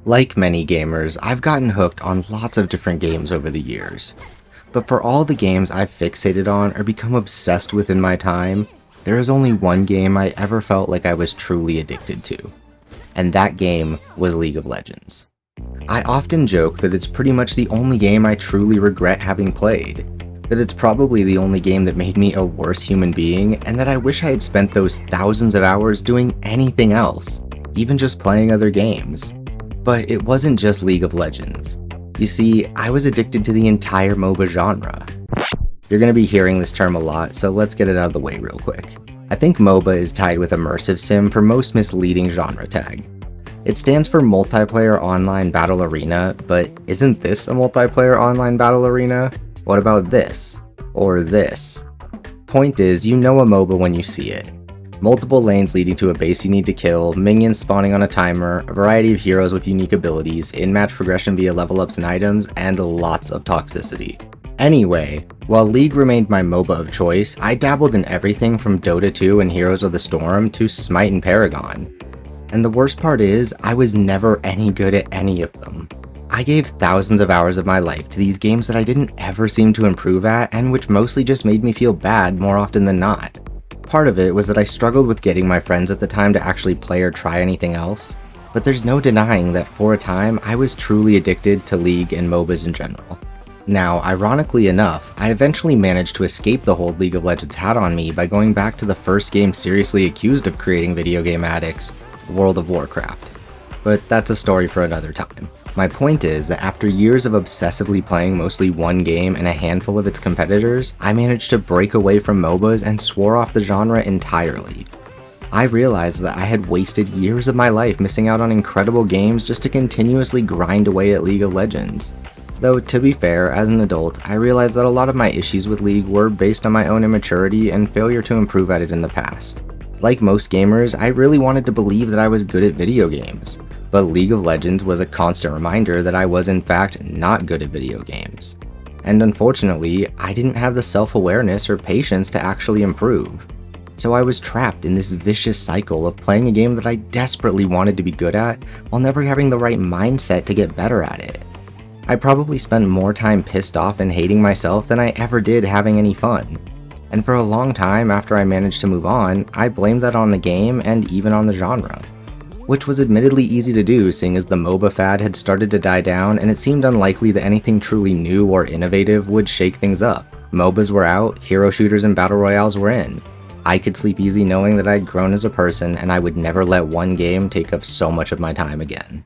Like many gamers, I've gotten hooked on lots of different games over the years. But for all the games I've fixated on or become obsessed with in my time, there is only one game I ever felt like I was truly addicted to. And that game was League of Legends. I often joke that it's pretty much the only game I truly regret having played, that it's probably the only game that made me a worse human being, and that I wish I had spent those thousands of hours doing anything else, even just playing other games. But it wasn't just League of Legends. You see, I was addicted to the entire MOBA genre. You're going to be hearing this term a lot, so let's get it out of the way real quick. I think MOBA is tied with immersive sim for most misleading genre tag. It stands for Multiplayer Online Battle Arena, but isn't this a multiplayer online battle arena? What about this? Or this? Point is, you know a MOBA when you see it. Multiple lanes leading to a base you need to kill, minions spawning on a timer, a variety of heroes with unique abilities, in-match progression via level ups and items, and lots of toxicity. Anyway, while League remained my MOBA of choice, I dabbled in everything from Dota 2 and Heroes of the Storm to Smite and Paragon. And the worst part is, I was never any good at any of them. I gave thousands of hours of my life to these games that I didn't ever seem to improve at, and which mostly just made me feel bad more often than not. Part of it was that I struggled with getting my friends at the time to actually play or try anything else, but there's no denying that for a time I was truly addicted to League and MOBAs in general. Now, ironically enough, I eventually managed to escape the hold League of Legends had on me by going back to the first game seriously accused of creating video game addicts, World of Warcraft. But that's a story for another time. My point is that after years of obsessively playing mostly one game and a handful of its competitors, I managed to break away from MOBAs and swore off the genre entirely. I realized that I had wasted years of my life missing out on incredible games just to continuously grind away at League of Legends. Though, to be fair, as an adult, I realized that a lot of my issues with League were based on my own immaturity and failure to improve at it in the past. Like most gamers, I really wanted to believe that I was good at video games, but League of Legends was a constant reminder that I was in fact not good at video games. And unfortunately, I didn't have the self-awareness or patience to actually improve. So I was trapped in this vicious cycle of playing a game that I desperately wanted to be good at, while never having the right mindset to get better at it. I probably spent more time pissed off and hating myself than I ever did having any fun. And for a long time after I managed to move on, I blamed that on the game and even on the genre. Which was admittedly easy to do, seeing as the MOBA fad had started to die down and it seemed unlikely that anything truly new or innovative would shake things up. MOBAs were out, hero shooters and battle royales were in. I could sleep easy knowing that I'd grown as a person and I would never let one game take up so much of my time again.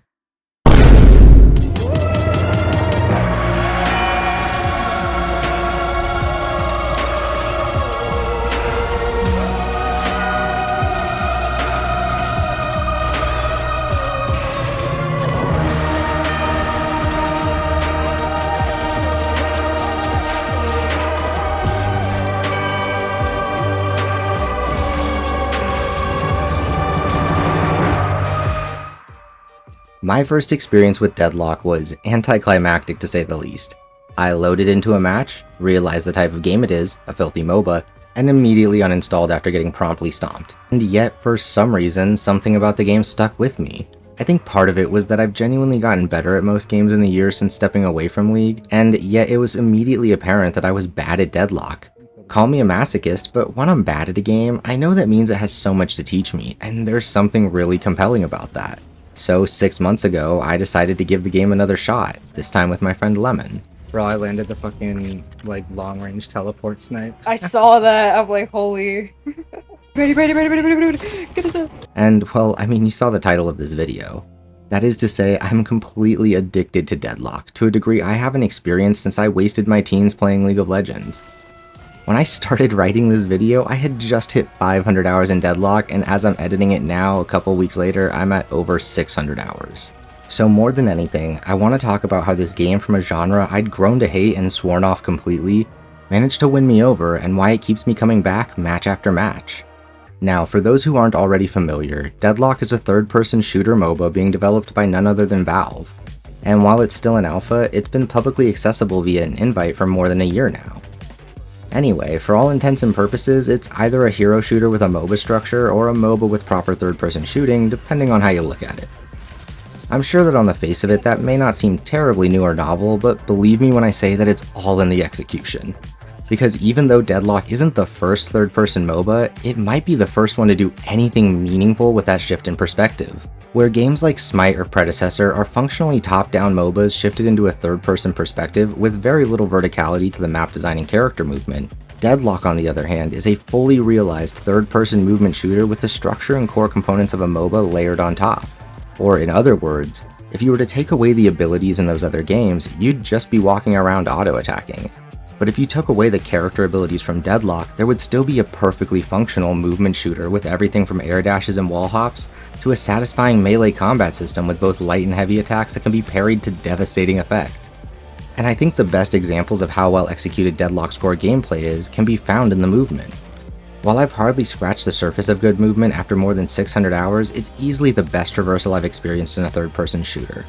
My first experience with Deadlock was anticlimactic to say the least. I loaded into a match, realized the type of game it is, a filthy MOBA, and immediately uninstalled after getting promptly stomped. And yet, for some reason, something about the game stuck with me. I think part of it was that I've genuinely gotten better at most games in the years since stepping away from League, and yet it was immediately apparent that I was bad at Deadlock. Call me a masochist, but when I'm bad at a game, I know that means it has so much to teach me, and there's something really compelling about that. So 6 months ago, I decided to give the game another shot, this time with my friend Lemon. Bro, I landed the fucking, long-range teleport snipe. I saw that, I'm like, holy. Ready. Get us up. And, well, I mean, you saw the title of this video. That is to say, I'm completely addicted to Deadlock, to a degree I haven't experienced since I wasted my teens playing League of Legends. When I started writing this video, I had just hit 500 hours in Deadlock, and as I'm editing it now, a couple weeks later, I'm at over 600 hours. So more than anything, I want to talk about how this game from a genre I'd grown to hate and sworn off completely managed to win me over, and why it keeps me coming back match after match. Now, for those who aren't already familiar, Deadlock is a third-person shooter MOBA being developed by none other than Valve. And while it's still in alpha, it's been publicly accessible via an invite for more than a year now. Anyway, for all intents and purposes, it's either a hero shooter with a MOBA structure or a MOBA with proper third-person shooting, depending on how you look at it. I'm sure that on the face of it that may not seem terribly new or novel, but believe me when I say that it's all in the execution. Because even though Deadlock isn't the first third-person MOBA, it might be the first one to do anything meaningful with that shift in perspective. Where games like Smite or Predecessor are functionally top-down MOBAs shifted into a third-person perspective with very little verticality to the map design and character movement, Deadlock, on the other hand, is a fully realized third-person movement shooter with the structure and core components of a MOBA layered on top. Or in other words, if you were to take away the abilities in those other games, you'd just be walking around auto-attacking. But if you took away the character abilities from Deadlock, there would still be a perfectly functional movement shooter with everything from air dashes and wall hops to a satisfying melee combat system with both light and heavy attacks that can be parried to devastating effect. And I think the best examples of how well executed Deadlock's core gameplay is can be found in the movement. While I've hardly scratched the surface of good movement after more than 600 hours, it's easily the best traversal I've experienced in a third-person shooter.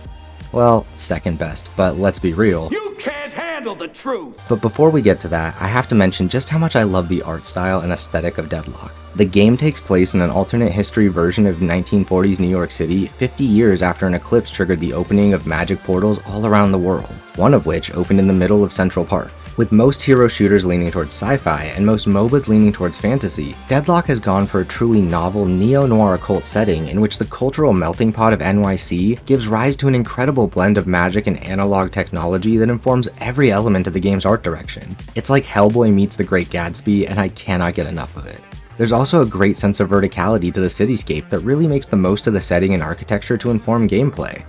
Well, second best, but let's be real. You can't handle the truth! But before we get to that, I have to mention just how much I love the art style and aesthetic of Deadlock. The game takes place in an alternate history version of 1940s New York City, 50 years after an eclipse triggered the opening of magic portals all around the world, one of which opened in the middle of Central Park. With most hero shooters leaning towards sci-fi and most MOBAs leaning towards fantasy, Deadlock has gone for a truly novel neo-noir occult setting in which the cultural melting pot of NYC gives rise to an incredible blend of magic and analog technology that informs every element of the game's art direction. It's like Hellboy meets The Great Gatsby, and I cannot get enough of it. There's also a great sense of verticality to the cityscape that really makes the most of the setting and architecture to inform gameplay.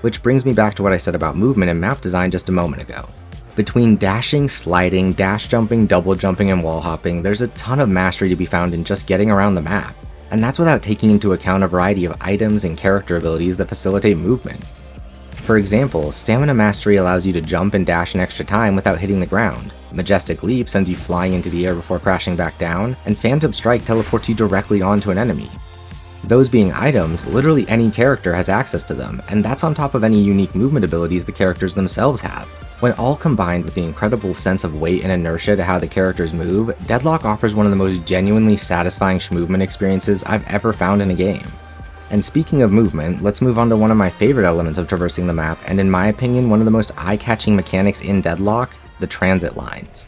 Which brings me back to what I said about movement and map design just a moment ago. Between dashing, sliding, dash jumping, double jumping, and wall hopping, there's a ton of mastery to be found in just getting around the map. And that's without taking into account a variety of items and character abilities that facilitate movement. For example, Stamina Mastery allows you to jump and dash an extra time without hitting the ground, Majestic Leap sends you flying into the air before crashing back down, and Phantom Strike teleports you directly onto an enemy. Those being items, literally any character has access to them, and that's on top of any unique movement abilities the characters themselves have. When all combined with the incredible sense of weight and inertia to how the characters move, Deadlock offers one of the most genuinely satisfying movement experiences I've ever found in a game. And speaking of movement, let's move on to one of my favorite elements of traversing the map, and in my opinion one of the most eye-catching mechanics in Deadlock, the transit lines.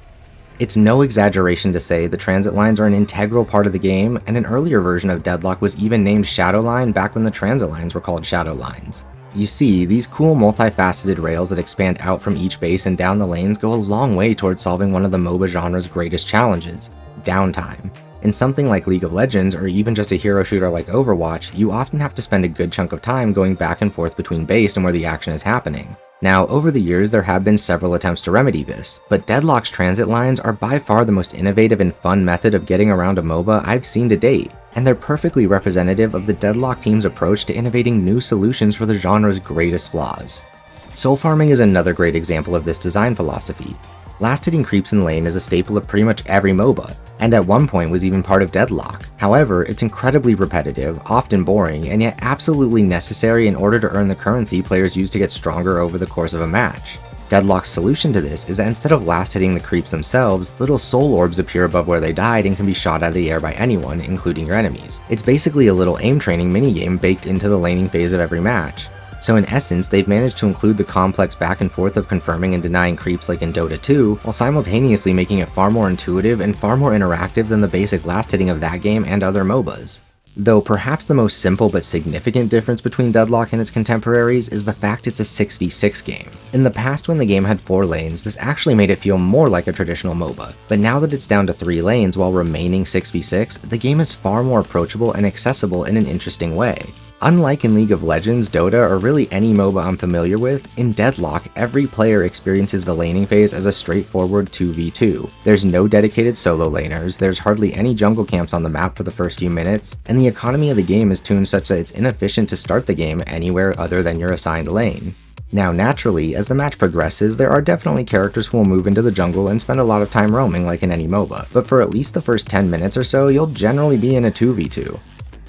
It's no exaggeration to say the transit lines are an integral part of the game, and an earlier version of Deadlock was even named Shadow Line back when the transit lines were called Shadow Lines. You see, these cool multifaceted rails that expand out from each base and down the lanes go a long way towards solving one of the MOBA genre's greatest challenges, downtime. In something like League of Legends, or even just a hero shooter like Overwatch, you often have to spend a good chunk of time going back and forth between base and where the action is happening. Now, over the years there have been several attempts to remedy this, but Deadlock's transit lines are by far the most innovative and fun method of getting around a MOBA I've seen to date, and they're perfectly representative of the Deadlock team's approach to innovating new solutions for the genre's greatest flaws. Soul farming is another great example of this design philosophy. Last-hitting creeps in lane is a staple of pretty much every MOBA, and at one point was even part of Deadlock. However, it's incredibly repetitive, often boring, and yet absolutely necessary in order to earn the currency players use to get stronger over the course of a match. Deadlock's solution to this is that instead of last-hitting the creeps themselves, little soul orbs appear above where they died and can be shot out of the air by anyone, including your enemies. It's basically a little aim training minigame baked into the laning phase of every match. So in essence, they've managed to include the complex back and forth of confirming and denying creeps like in Dota 2, while simultaneously making it far more intuitive and far more interactive than the basic last hitting of that game and other MOBAs. Though perhaps the most simple but significant difference between Deadlock and its contemporaries is the fact it's a 6v6 game. In the past, when the game had 4 lanes, this actually made it feel more like a traditional MOBA, but now that it's down to 3 lanes while remaining 6v6, the game is far more approachable and accessible in an interesting way. Unlike in League of Legends, Dota, or really any MOBA I'm familiar with, in Deadlock, every player experiences the laning phase as a straightforward 2v2. There's no dedicated solo laners, there's hardly any jungle camps on the map for the first few minutes, and the economy of the game is tuned such that it's inefficient to start the game anywhere other than your assigned lane. Now naturally, as the match progresses, there are definitely characters who will move into the jungle and spend a lot of time roaming like in any MOBA, but for at least the first 10 minutes or so, you'll generally be in a 2v2.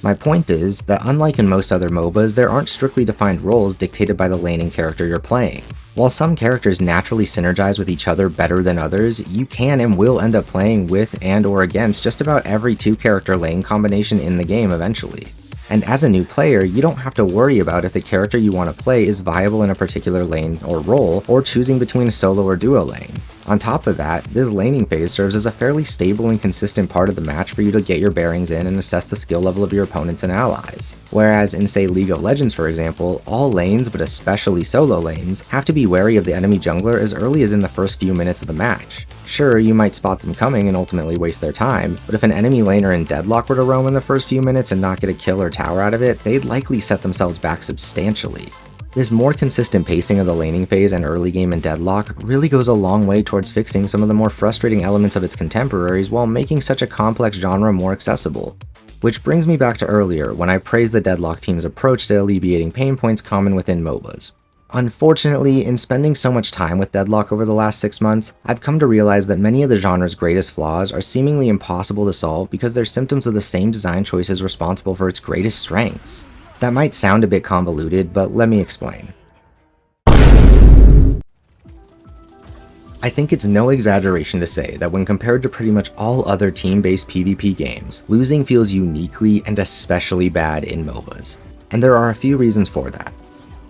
My point is that unlike in most other MOBAs, there aren't strictly defined roles dictated by the laning character you're playing. While some characters naturally synergize with each other better than others, you can and will end up playing with and or against just about every 2-character lane combination in the game eventually. And as a new player, you don't have to worry about if the character you want to play is viable in a particular lane or role, or choosing between a solo or duo lane. On top of that, this laning phase serves as a fairly stable and consistent part of the match for you to get your bearings in and assess the skill level of your opponents and allies. Whereas in say League of Legends for example, all lanes, but especially solo lanes, have to be wary of the enemy jungler as early as in the first few minutes of the match. Sure, you might spot them coming and ultimately waste their time, but if an enemy laner in Deadlock were to roam in the first few minutes and not get a kill or tower out of it, they'd likely set themselves back substantially. This more consistent pacing of the laning phase and early game in Deadlock really goes a long way towards fixing some of the more frustrating elements of its contemporaries while making such a complex genre more accessible. Which brings me back to earlier when I praised the Deadlock team's approach to alleviating pain points common within MOBAs. Unfortunately, in spending so much time with Deadlock over the last 6 months, I've come to realize that many of the genre's greatest flaws are seemingly impossible to solve because they're symptoms of the same design choices responsible for its greatest strengths. That might sound a bit convoluted, but let me explain. I think it's no exaggeration to say that when compared to pretty much all other team-based PvP games, losing feels uniquely and especially bad in MOBAs. And there are a few reasons for that.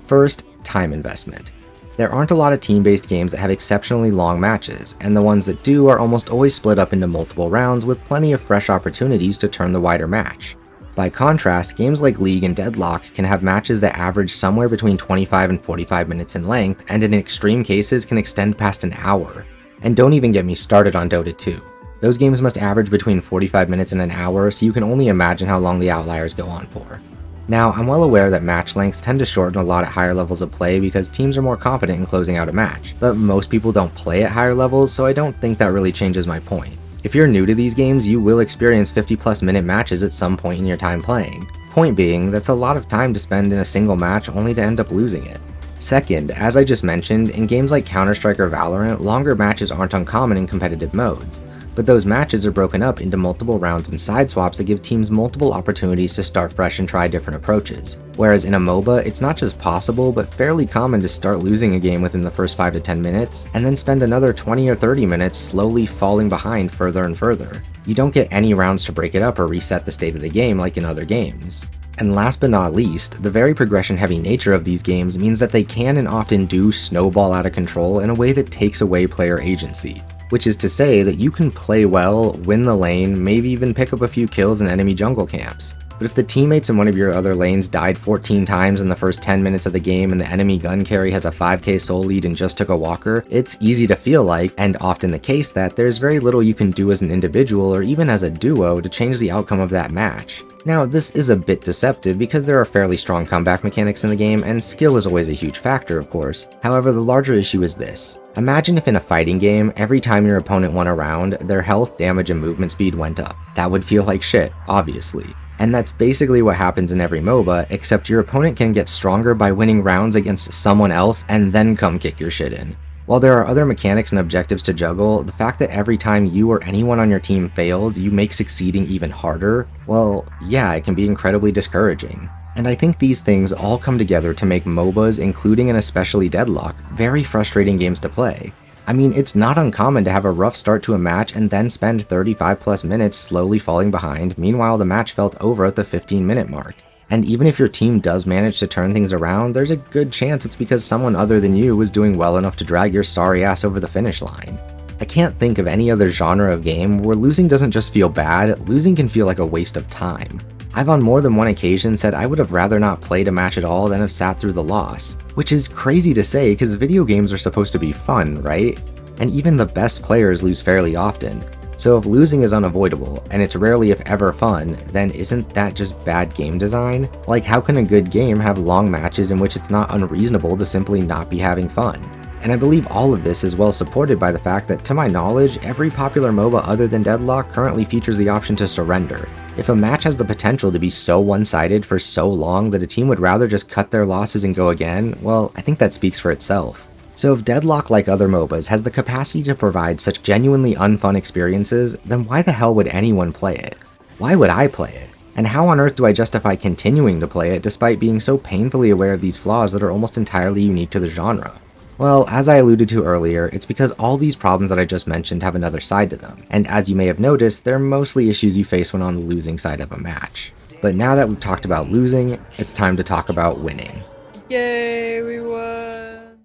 First, time investment. There aren't a lot of team-based games that have exceptionally long matches, and the ones that do are almost always split up into multiple rounds with plenty of fresh opportunities to turn the wider match. By contrast, games like League and Deadlock can have matches that average somewhere between 25 and 45 minutes in length, and in extreme cases can extend past an hour. And don't even get me started on Dota 2. Those games must average between 45 minutes and an hour, so you can only imagine how long the outliers go on for. Now, I'm well aware that match lengths tend to shorten a lot at higher levels of play because teams are more confident in closing out a match, but most people don't play at higher levels, so I don't think that really changes my point. If you're new to these games, you will experience 50+ minute matches at some point in your time playing. Point being, that's a lot of time to spend in a single match only to end up losing it. Second, as I just mentioned, in games like Counter-Strike or Valorant, longer matches aren't uncommon in competitive modes. But those matches are broken up into multiple rounds and side swaps that give teams multiple opportunities to start fresh and try different approaches. Whereas in a MOBA, it's not just possible, but fairly common to start losing a game within the first 5 to 10 minutes, and then spend another 20 or 30 minutes slowly falling behind further and further. You don't get any rounds to break it up or reset the state of the game like in other games. And last but not least, the very progression-heavy nature of these games means that they can and often do snowball out of control in a way that takes away player agency. Which is to say that you can play well, win the lane, maybe even pick up a few kills in enemy jungle camps. But if the teammates in one of your other lanes died 14 times in the first 10 minutes of the game and the enemy gun carry has a 5k soul lead and just took a walker, it's easy to feel like, and often the case, that there's very little you can do as an individual or even as a duo to change the outcome of that match. Now, this is a bit deceptive because there are fairly strong comeback mechanics in the game, and skill is always a huge factor, of course. However, the larger issue is this. Imagine if in a fighting game, every time your opponent won a round, their health, damage, and movement speed went up. That would feel like shit, obviously. And that's basically what happens in every MOBA, except your opponent can get stronger by winning rounds against someone else and then come kick your shit in. While there are other mechanics and objectives to juggle, the fact that every time you or anyone on your team fails, you make succeeding even harder, well, yeah, it can be incredibly discouraging. And I think these things all come together to make MOBAs, including and especially Deadlock, very frustrating games to play. I mean, it's not uncommon to have a rough start to a match and then spend 35+ minutes slowly falling behind, meanwhile the match felt over at the 15-minute mark. And even if your team does manage to turn things around, there's a good chance it's because someone other than you was doing well enough to drag your sorry ass over the finish line. I can't think of any other genre of game where losing doesn't just feel bad, losing can feel like a waste of time. I've on more than one occasion said I would have rather not played a match at all than have sat through the loss. Which is crazy to say because video games are supposed to be fun, right? And even the best players lose fairly often. So if losing is unavoidable, and it's rarely if ever fun, then isn't that just bad game design? Like, how can a good game have long matches in which it's not unreasonable to simply not be having fun? And I believe all of this is well supported by the fact that, to my knowledge, every popular MOBA other than Deadlock currently features the option to surrender. If a match has the potential to be so one-sided for so long that a team would rather just cut their losses and go again, well, I think that speaks for itself. So if Deadlock, like other MOBAs, has the capacity to provide such genuinely unfun experiences, then why the hell would anyone play it? Why would I play it? And how on earth do I justify continuing to play it despite being so painfully aware of these flaws that are almost entirely unique to the genre? Well, as I alluded to earlier, it's because all these problems that I just mentioned have another side to them, and as you may have noticed, they're mostly issues you face when on the losing side of a match. But now that we've talked about losing, it's time to talk about winning. Yay, we won.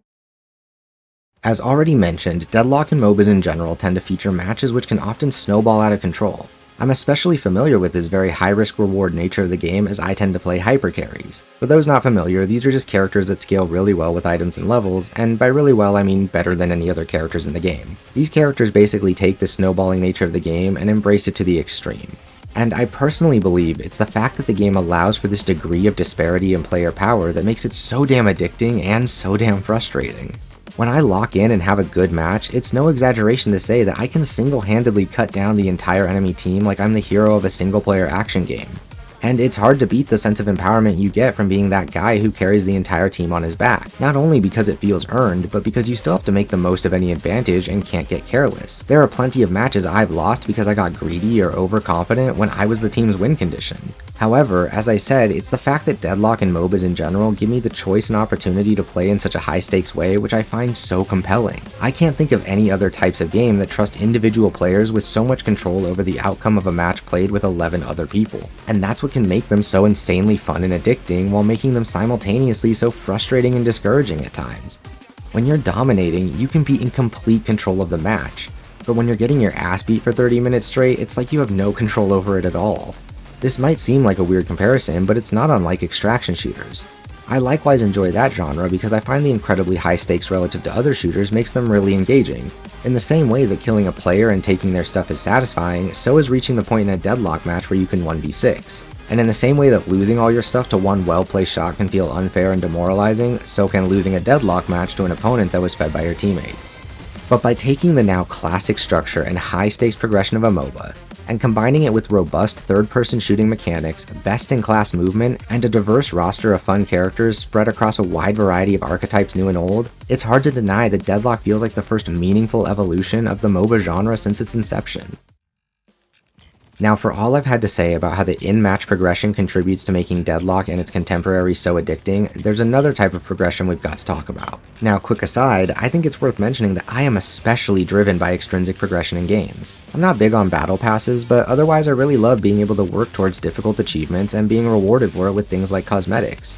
As already mentioned, Deadlock and MOBAs in general tend to feature matches which can often snowball out of control. I'm especially familiar with this very high-risk reward nature of the game as I tend to play hyper carries. For those not familiar, these are just characters that scale really well with items and levels, and by really well I mean better than any other characters in the game. These characters basically take the snowballing nature of the game and embrace it to the extreme. And I personally believe it's the fact that the game allows for this degree of disparity in player power that makes it so damn addicting and so damn frustrating. When I lock in and have a good match, it's no exaggeration to say that I can single-handedly cut down the entire enemy team like I'm the hero of a single-player action game. And it's hard to beat the sense of empowerment you get from being that guy who carries the entire team on his back, not only because it feels earned, but because you still have to make the most of any advantage and can't get careless. There are plenty of matches I've lost because I got greedy or overconfident when I was the team's win condition. However, as I said, it's the fact that Deadlock and MOBAs in general give me the choice and opportunity to play in such a high-stakes way which I find so compelling. I can't think of any other types of game that trust individual players with so much control over the outcome of a match played with 11 other people. And that's what can make them so insanely fun and addicting while making them simultaneously so frustrating and discouraging at times. When you're dominating, you can be in complete control of the match, but when you're getting your ass beat for 30 minutes straight, it's like you have no control over it at all. This might seem like a weird comparison, but it's not unlike extraction shooters. I likewise enjoy that genre because I find the incredibly high stakes relative to other shooters makes them really engaging. In the same way that killing a player and taking their stuff is satisfying, so is reaching the point in a Deadlock match where you can 1v6. And in the same way that losing all your stuff to one well-placed shot can feel unfair and demoralizing, so can losing a Deadlock match to an opponent that was fed by your teammates. But by taking the now classic structure and high-stakes progression of a MOBA, and combining it with robust third-person shooting mechanics, best-in-class movement, and a diverse roster of fun characters spread across a wide variety of archetypes new and old, it's hard to deny that Deadlock feels like the first meaningful evolution of the MOBA genre since its inception. Now, for all I've had to say about how the in-match progression contributes to making Deadlock and its contemporaries so addicting, there's another type of progression we've got to talk about. Now, quick aside, I think it's worth mentioning that I am especially driven by extrinsic progression in games. I'm not big on battle passes, but otherwise I really love being able to work towards difficult achievements and being rewarded for it with things like cosmetics.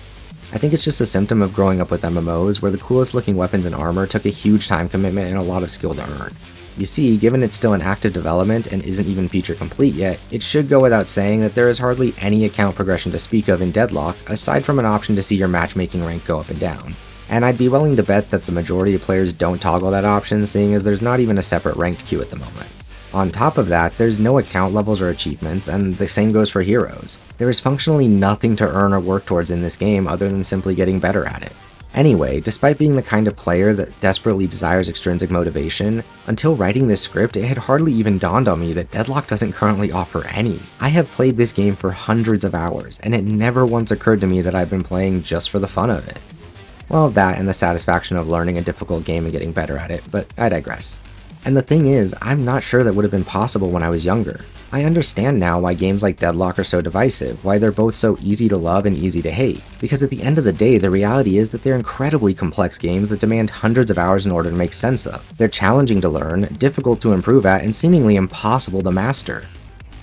I think it's just a symptom of growing up with MMOs, where the coolest looking weapons and armor took a huge time commitment and a lot of skill to earn. You see, given it's still in active development and isn't even feature complete yet, it should go without saying that there is hardly any account progression to speak of in Deadlock, aside from an option to see your matchmaking rank go up and down. And I'd be willing to bet that the majority of players don't toggle that option, seeing as there's not even a separate ranked queue at the moment. On top of that, there's no account levels or achievements, and the same goes for heroes. There is functionally nothing to earn or work towards in this game other than simply getting better at it. Anyway, despite being the kind of player that desperately desires extrinsic motivation, until writing this script it had hardly even dawned on me that Deadlock doesn't currently offer any. I have played this game for hundreds of hours, and it never once occurred to me that I've been playing just for the fun of it. Well, that and the satisfaction of learning a difficult game and getting better at it, but I digress. And the thing is, I'm not sure that would have been possible when I was younger. I understand now why games like Deadlock are so divisive, why they're both so easy to love and easy to hate, because at the end of the day, the reality is that they're incredibly complex games that demand hundreds of hours in order to make sense of. They're challenging to learn, difficult to improve at, and seemingly impossible to master.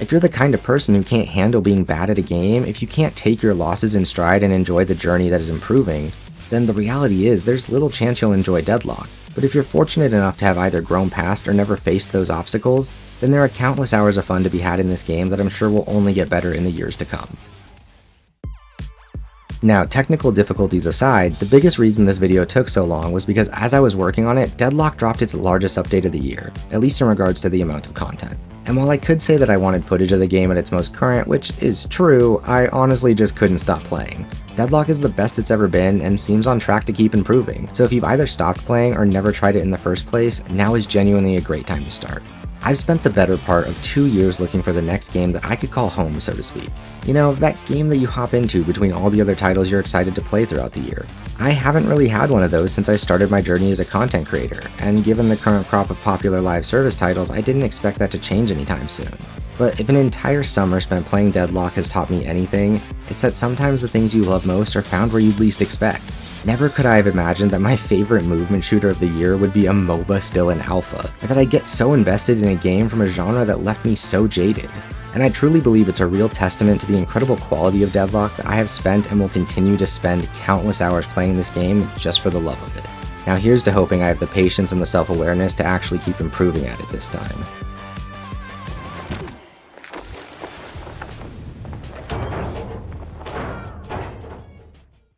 If you're the kind of person who can't handle being bad at a game, if you can't take your losses in stride and enjoy the journey that is improving, then the reality is there's little chance you'll enjoy Deadlock. But if you're fortunate enough to have either grown past or never faced those obstacles, then there are countless hours of fun to be had in this game that I'm sure will only get better in the years to come. Now, technical difficulties aside, the biggest reason this video took so long was because as I was working on it, Deadlock dropped its largest update of the year, at least in regards to the amount of content. And while I could say that I wanted footage of the game at its most current, which is true, I honestly just couldn't stop playing. Deadlock is the best it's ever been and seems on track to keep improving, so if you've either stopped playing or never tried it in the first place, now is genuinely a great time to start. I've spent the better part of 2 years looking for the next game that I could call home, so to speak. You know, that game that you hop into between all the other titles you're excited to play throughout the year. I haven't really had one of those since I started my journey as a content creator, and given the current crop of popular live service titles, I didn't expect that to change anytime soon. But if an entire summer spent playing Deadlock has taught me anything, it's that sometimes the things you love most are found where you'd least expect. Never could I have imagined that my favorite movement shooter of the year would be a MOBA still in alpha, or that I'd get so invested in a game from a genre that left me so jaded. and I truly believe it's a real testament to the incredible quality of Deadlock that I have spent and will continue to spend countless hours playing this game just for the love of it. Now here's to hoping I have the patience and the self-awareness to actually keep improving at it this time.